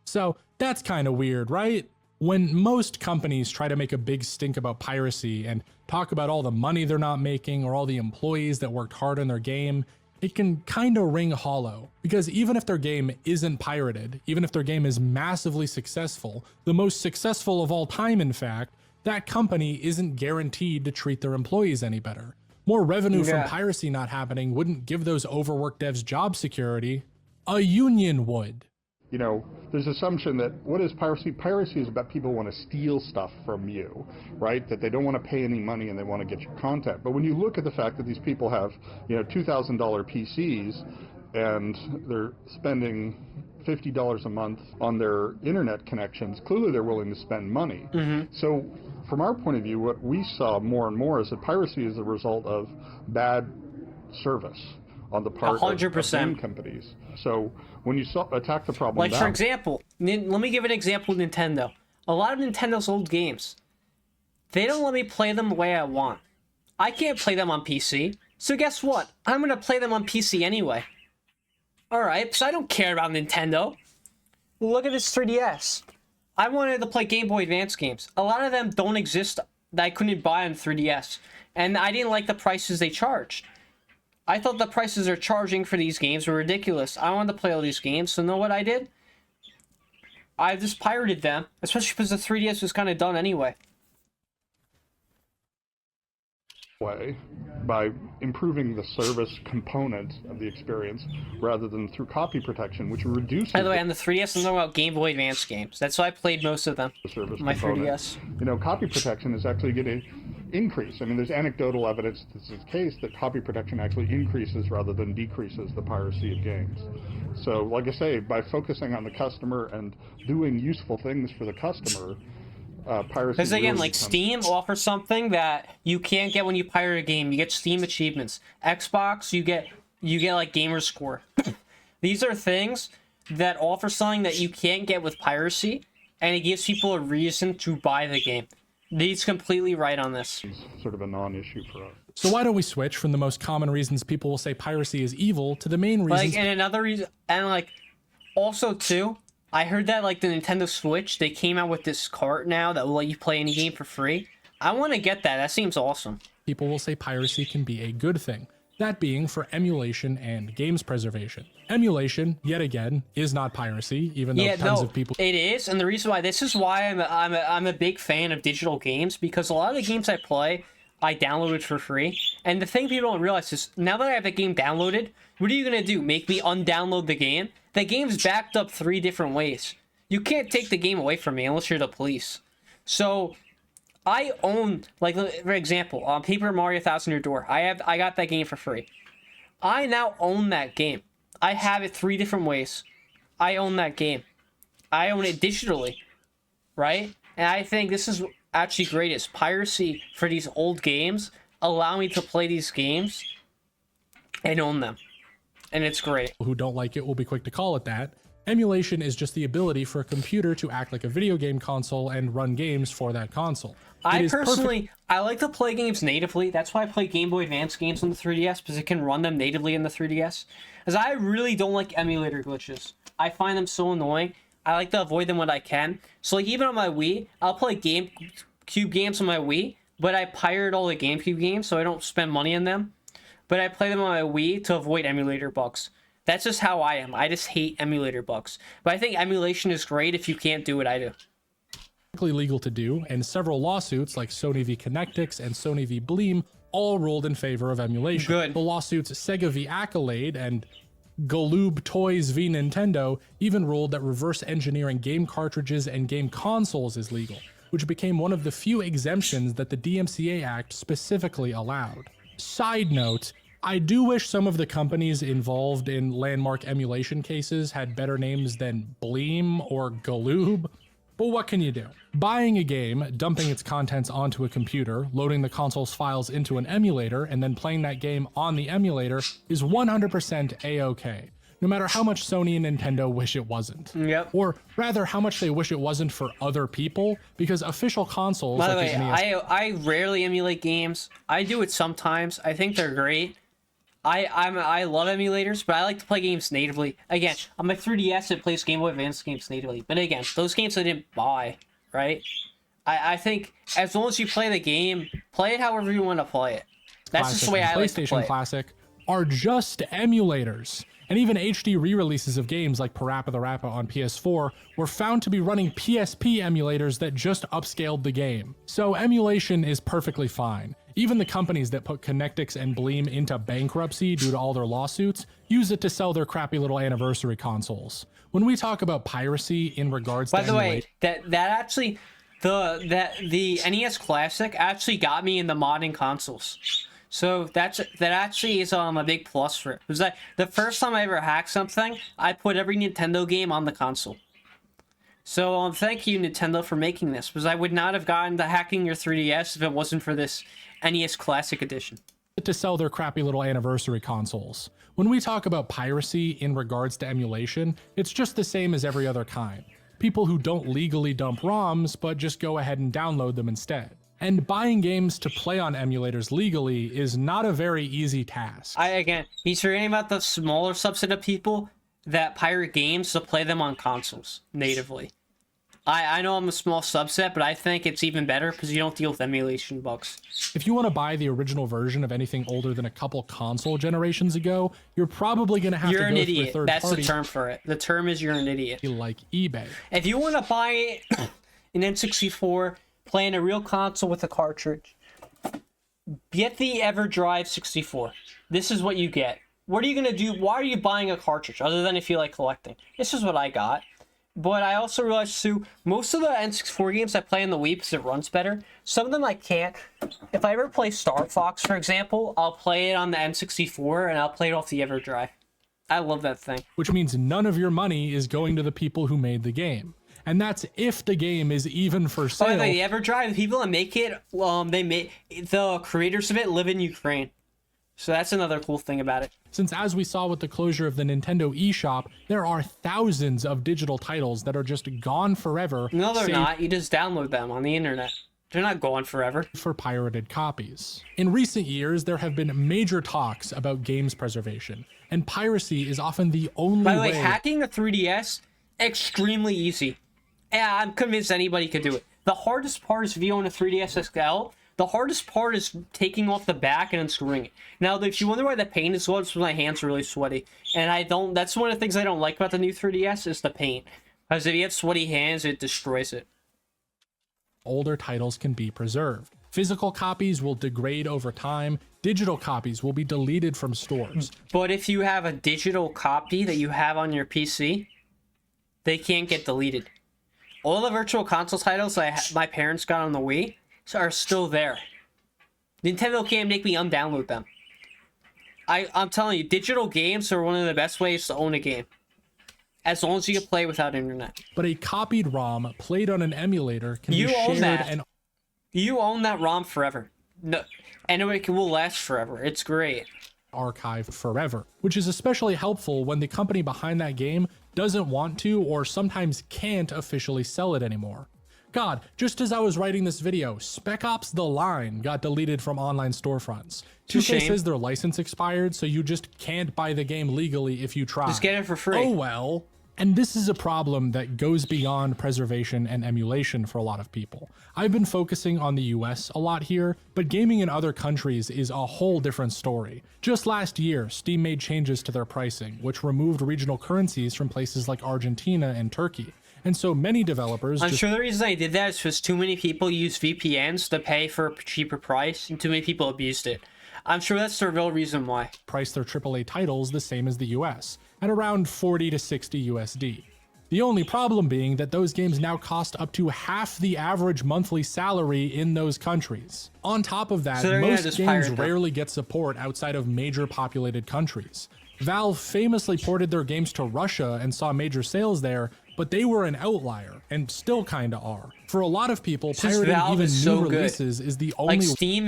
So that's kind of weird, right? When most companies try to make a big stink about piracy and talk about all the money they're not making or all the employees that worked hard on their game, it can kind of ring hollow. Because even if their game isn't pirated, even if their game is massively successful, the most successful of all time in fact, that company isn't guaranteed to treat their employees any better. More revenue from piracy not happening wouldn't give those overworked devs job security. A union would. You know, there's assumption that what is piracy? Piracy is about people who want to steal stuff from you, right? That they don't want to pay any money and they want to get your content. But when you look at the fact that these people have, you know, $2,000 PCs and they're spending $50 a month on their internet connections, clearly they're willing to spend money. So from our point of view, what we saw more and more is that piracy is a result of bad service on the part of 100%. game companies. So when you attack the problem, Like, for example, let me give an example of Nintendo. A lot of Nintendo's old games, they don't let me play them the way I want. I can't play them on PC, so guess what? I'm going to play them on PC anyway. Alright, so I don't care about Nintendo. Look at this 3DS. I wanted to play Game Boy Advance games. A lot of them don't exist that I couldn't buy on 3DS, and I didn't like the prices they charged. I thought the prices they're charging for these games were ridiculous. I wanted to play all these games, so know what I did? I just pirated them, especially because the 3DS was kind of done anyway. way by improving the service component of the experience rather than through copy protection, which reduces. By the way, on the 3DS, I'm talking about Game Boy Advance games. That's why I played most of them. The service My component. 3DS. You know, copy protection is actually going to increase. I mean, there's anecdotal evidence that this is the case that copy protection actually increases rather than decreases the piracy of games. So, like I say, by focusing on the customer and doing useful things for the customer, piracy. Because again, really like becomes... Steam offers something that you can't get when you pirate a game. You get Steam achievements. Xbox, you get like gamer score. These are things that offer something that you can't get with piracy, and it gives people a reason to buy the game. He's completely right on this. It's sort of a non-issue for us. So why don't we switch from the most common reasons people will say piracy is evil to the main reasons? Like, and another reason, and like, also too, I heard that like the Nintendo Switch, they came out with this cart now that will let you play any game for free. I want to get that. That seems awesome. People will say piracy can be a good thing, that being for emulation and games preservation. Emulation, yet again, is not piracy, even though tons of people... It is, and the reason why, this is why I'm a big fan of digital games, because a lot of the games I play, I downloaded for free. And the thing people don't realize is, now that I have the game downloaded, what are you going to do? Make me undownload the game? The game's backed up 3 different ways. You can't take the game away from me unless you're the police. So... I own, like, for example, Paper Mario 1000 Year Door. I got that game for free. I now own that game. I have it 3 different ways. I own that game. I own it digitally, right? And I think this is actually great. It's piracy for these old games. Allow me to play these games and own them. And it's great. Who don't like it will be quick to call it that. Emulation is just the ability for a computer to act like a video game console and run games for that console. I personally like to play games natively. That's why I play Game Boy Advance games on the 3DS, because it can run them natively in the 3DS. As I really don't like emulator glitches. I find them so annoying. I like to avoid them when I can. So like even on my Wii, I'll play GameCube games on my Wii, but I pirate all the GameCube games so I don't spend money on them. But I play them on my Wii to avoid emulator bugs. That's just how I am. I just hate emulator bugs. But I think emulation is great if you can't do what I do. Legal to do, and several lawsuits like Sony v Connectix and Sony v Bleem all ruled in favor of emulation. Good. The lawsuits Sega v Accolade and Galoob Toys v Nintendo even ruled that reverse engineering game cartridges and game consoles is legal, which became one of the few exemptions that the DMCA Act specifically allowed. Side note, I do wish some of the companies involved in landmark emulation cases had better names than Bleem or Galoob. But what can you do? Buying a game, dumping its contents onto a computer, loading the console's files into an emulator, and then playing that game on the emulator is 100% a-okay, no matter how much Sony and Nintendo wish it wasn't. Yep. Or rather, how much they wish it wasn't for other people, because official consoles... By the way, I rarely emulate games. I do it sometimes. I think they're great. I love emulators, but I like to play games natively. Again, on my 3DS, it plays Game Boy Advance games natively. But again, those games I didn't buy, right? I think as long as you play the game, play it however you want to play it. That's just the way I like to play PlayStation Classic are just emulators. And even HD re-releases of games like Parappa the Rappa on PS4 were found to be running PSP emulators that just upscaled the game. So emulation is perfectly fine. Even the companies that put Connectix and Bleem into bankruptcy due to all their lawsuits use it to sell their crappy little anniversary consoles. When we talk about piracy in regards to By the way, that actually the NES Classic actually got me into modding consoles. So that actually is a big plus for it. It was like the first time I ever hacked something, I put every Nintendo game on the console. So thank you Nintendo for making this, because I would not have gotten to hacking your 3DS if it wasn't for this NES Classic Edition. To sell their crappy little anniversary consoles. When we talk about piracy in regards to emulation, it's just the same as every other kind. People who don't legally dump ROMs, but just go ahead and download them instead. And buying games to play on emulators legally is not a very easy task. Again, he's forgetting about the smaller subset of people that pirate games to play them on consoles natively. I know I'm a small subset, but I think it's even better because you don't deal with emulation bugs. If you want to buy the original version of anything older than a couple console generations ago, you're probably going to have to go through a third That's party. the term for it. The term is you're an idiot. Like eBay. If you want to buy an N64, playing a real console with a cartridge, get the EverDrive 64. This is what you get. What are you going to do? Why are you buying a cartridge other than if you like collecting? This is what I got. But I also realized too, most of the N64 games I play on the Wii because it runs better. Some of them I can't. If I ever play Star Fox, for example, I'll play it on the N64 and I'll play it off the EverDrive. I love that thing. Which means none of your money is going to the people who made the game. And that's if the game is even for sale. By the way, the EverDrive, the people that make it, the creators of it live in Ukraine. So that's another cool thing about it. Since as we saw with the closure of the Nintendo eShop, there are thousands of digital titles that are just gone forever. No, they're not. You just download them on the internet. They're not gone forever. For pirated copies. In recent years, there have been major talks about games preservation, and piracy is often the only way... By the way, hacking the 3DS extremely easy. And I'm convinced anybody could do it. The hardest part is if you own a 3DS XL. The hardest part is taking off the back and unscrewing it. Now, if you wonder why the paint is low, it's because my hands are really sweaty. And that's one of the things I don't like about the new 3DS is the paint. Because if you have sweaty hands, it destroys it. Older titles can be preserved. Physical copies will degrade over time. Digital copies will be deleted from stores. But if you have a digital copy that you have on your PC, they can't get deleted. All the virtual console titles my parents got on the Wii are still there. Nintendo can't make me undownload them. I'm telling you, digital games are one of the best ways to own a game. As long as you can play without internet. But a copied ROM played on an emulator can be shared and... You own that ROM forever. No, and it will last forever. It's great. Archived forever, which is especially helpful when the company behind that game doesn't want to or sometimes can't officially sell it anymore. God, just as I was writing this video, Spec Ops: The Line got deleted from online storefronts. 2K says their license expired, so you just can't buy the game legally if you try. Just get it for free. Oh well. And this is a problem that goes beyond preservation and emulation for a lot of people. I've been focusing on the US a lot here, but gaming in other countries is a whole different story. Just last year, Steam made changes to their pricing, which removed regional currencies from places like Argentina and Turkey. And so many developers... I'm sure the reason I did that is because too many people use VPNs to pay for a cheaper price, and too many people abused it. I'm sure that's the real reason why. Price their AAA titles the same as the US, at around 40 to 60 USD. The only problem being that those games now cost up to half the average monthly salary in those countries. On top of that, most games rarely get support outside of major populated countries. Valve famously ported their games to Russia and saw major sales there, but they were an outlier, and still kinda are. For a lot of people, pirating even new releases is the only... Like, Steam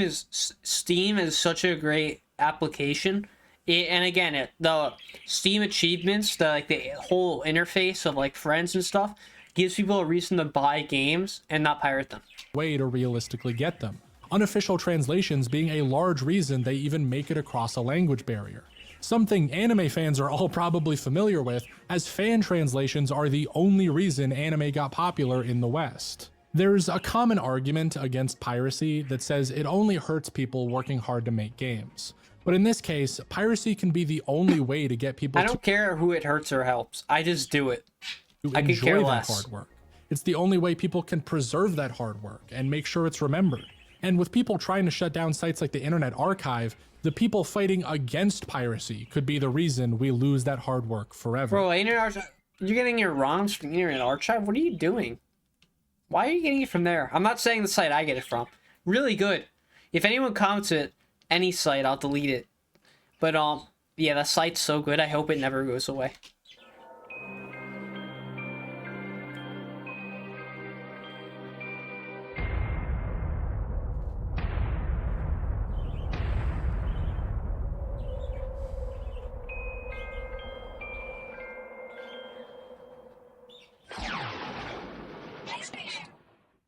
is such a great application. And again, the Steam achievements, the whole interface of like friends and stuff, gives people a reason to buy games and not pirate them. Way to realistically get them. Unofficial translations being a large reason they even make it across a language barrier. Something anime fans are all probably familiar with, as fan translations are the only reason anime got popular in the West. There's a common argument against piracy that says it only hurts people working hard to make games. But in this case, piracy can be the only way to get people I don't care who it hurts or helps. I just do it. I could care less. That hard work. It's the only way people can preserve that hard work and make sure it's remembered. And with people trying to shut down sites like the Internet Archive, the people fighting against piracy could be the reason we lose that hard work forever. Bro, Internet Archive, you're getting your ROMs from the Internet Archive? What are you doing? Why are you getting it from there? I'm not saying the site I get it from. Really good. If anyone comments it, any site, I'll delete it. But yeah, the site's so good, I hope it never goes away.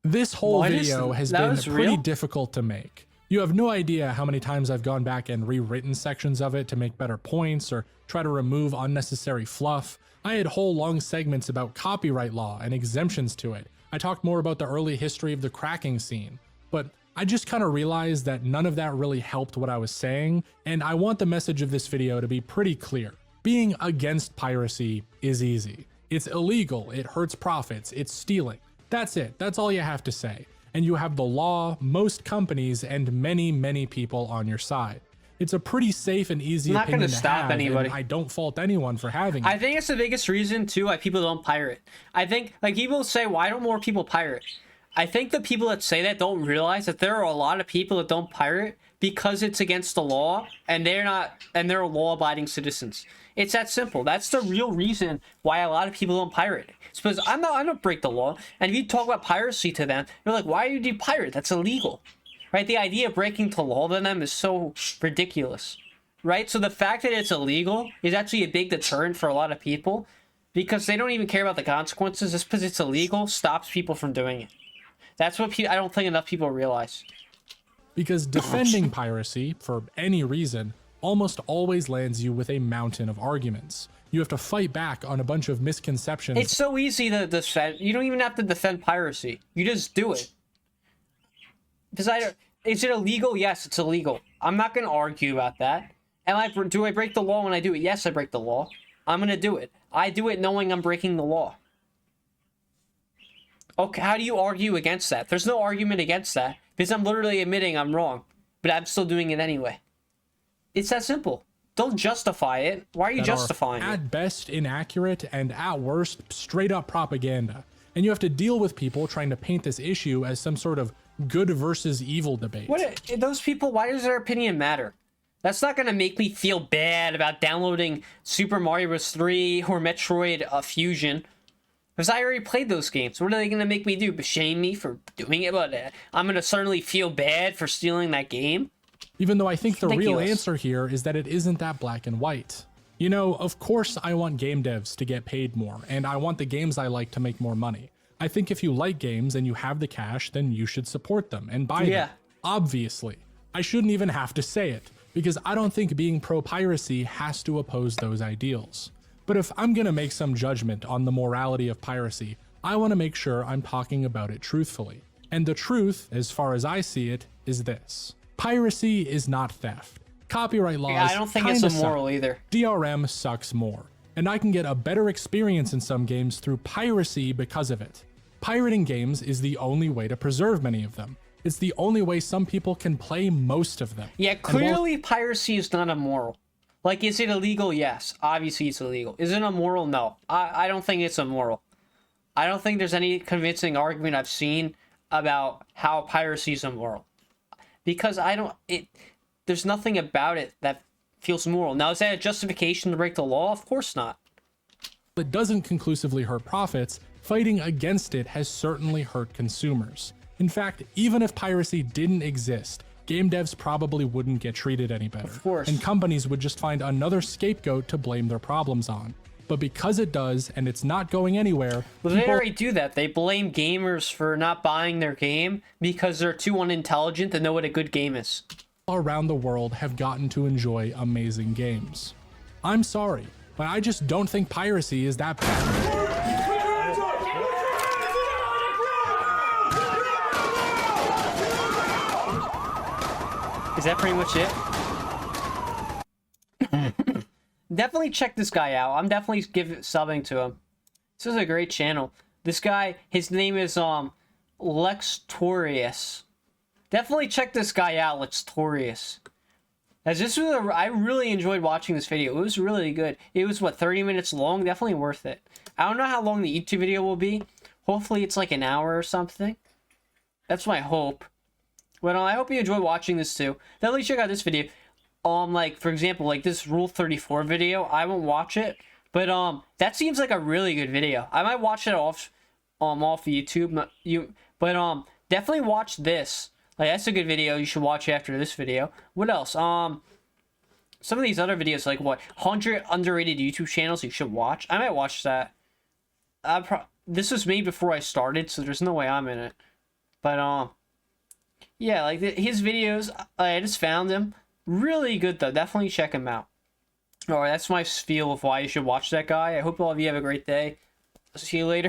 This whole video has been pretty difficult to make. You have no idea how many times I've gone back and rewritten sections of it to make better points or try to remove unnecessary fluff. I had whole long segments about copyright law and exemptions to it. I talked more about the early history of the cracking scene, but I just kind of realized that none of that really helped what I was saying, and I want the message of this video to be pretty clear. Being against piracy is easy. It's illegal, it hurts profits, it's stealing. That's it, that's all you have to say. And you have the law, most companies, and many, many people on your side. It's a pretty safe and easy opinion to have, and I don't fault anyone for having it. I think it's the biggest reason, too, why people don't pirate. I think, like, people say, why don't more people pirate? I think the people that say that don't realize that there are a lot of people that don't pirate because it's against the law, and they're law-abiding citizens. It's that simple. That's the real reason why a lot of people don't pirate. It's because I don't break the law. And if you talk about piracy to them, they're like, why do you pirate? That's illegal. Right? The idea of breaking the law to them is so ridiculous. Right? So the fact that it's illegal is actually a big deterrent for a lot of people because they don't even care about the consequences. Just because it's illegal stops people from doing it. That's what I don't think enough people realize. Because defending piracy, for any reason, almost always lands you with a mountain of arguments. You have to fight back on a bunch of misconceptions. It's so easy to defend. You don't even have to defend piracy. You just do it. Is it illegal? Yes, it's illegal. I'm not going to argue about that. Do I break the law when I do it? Yes, I break the law. I'm going to do it. I do it knowing I'm breaking the law. Okay, how do you argue against that? There's no argument against that, because I'm literally admitting I'm wrong, but I'm still doing it anyway. It's that simple. Don't justify it. Why are you justifying it? At best inaccurate, and at worst straight up propaganda. And you have to deal with people trying to paint this issue as some sort of good versus evil debate. Those people, why does their opinion matter? That's not going to make me feel bad about downloading Super Mario Bros. 3 or Metroid Fusion. Because I already played those games. What are they going to make me do? Shame me for doing it? But I'm going to certainly feel bad for stealing that game? Even though I think the real Ridiculous. answer here is that it isn't that black and white. You know, of course I want game devs to get paid more, and I want the games I like to make more money. I think if you like games and you have the cash, then you should support them and buy them. Obviously. I shouldn't even have to say it, because I don't think being pro-piracy has to oppose those ideals. But if I'm gonna make some judgment on the morality of piracy, I want to make sure I'm talking about it truthfully. And the truth, as far as I see it, is this. Piracy is not theft. Copyright laws Yeah, I don't think it's immoral either. DRM sucks more. And I can get a better experience in some games through piracy because of it. Pirating games is the only way to preserve many of them. It's the only way some people can play most of them. Yeah, clearly piracy is not immoral. Like, is it illegal? Yes. Obviously it's illegal. Is it immoral? No. I don't think it's immoral. I don't think there's any convincing argument I've seen about how piracy is immoral. Because there's nothing about it that feels moral. Now, is that a justification to break the law? Of course not. It doesn't conclusively hurt profits. Fighting against it has certainly hurt consumers. In fact, even if piracy didn't exist, game devs probably wouldn't get treated any better. Of course. And companies would just find another scapegoat to blame their problems on. But because it does, and it's not going anywhere... Well, they already do that. They blame gamers for not buying their game because they're too unintelligent to know what a good game is. Around the world have gotten to enjoy amazing games. I'm sorry, but I just don't think piracy is that bad. Is that pretty much it? Definitely check this guy out. I'm definitely subbing to him. This is a great channel. This guy, his name is Lextorius. Definitely check this guy out, Lextorius. As this was I really enjoyed watching this video. It was really good. It was what, 30 minutes long? Definitely worth it. I don't know how long the YouTube video will be. Hopefully it's like an hour or something. That's my hope. But I hope you enjoyed watching this too. Definitely check out this video. Like, for example, like this Rule 34 video, I won't watch it, but that seems like a really good video. I might watch it off YouTube. Definitely watch this. Like, that's a good video. You should watch after this video. What else? Some of these other videos, like what, 100 underrated YouTube channels you should watch. I might watch that. This was made before I started, so there's no way I'm in it. But yeah, like his videos, I just found him. Really good though. Definitely check him out. Alright, that's my spiel of why you should watch that guy. I hope all of you have a great day. See you later.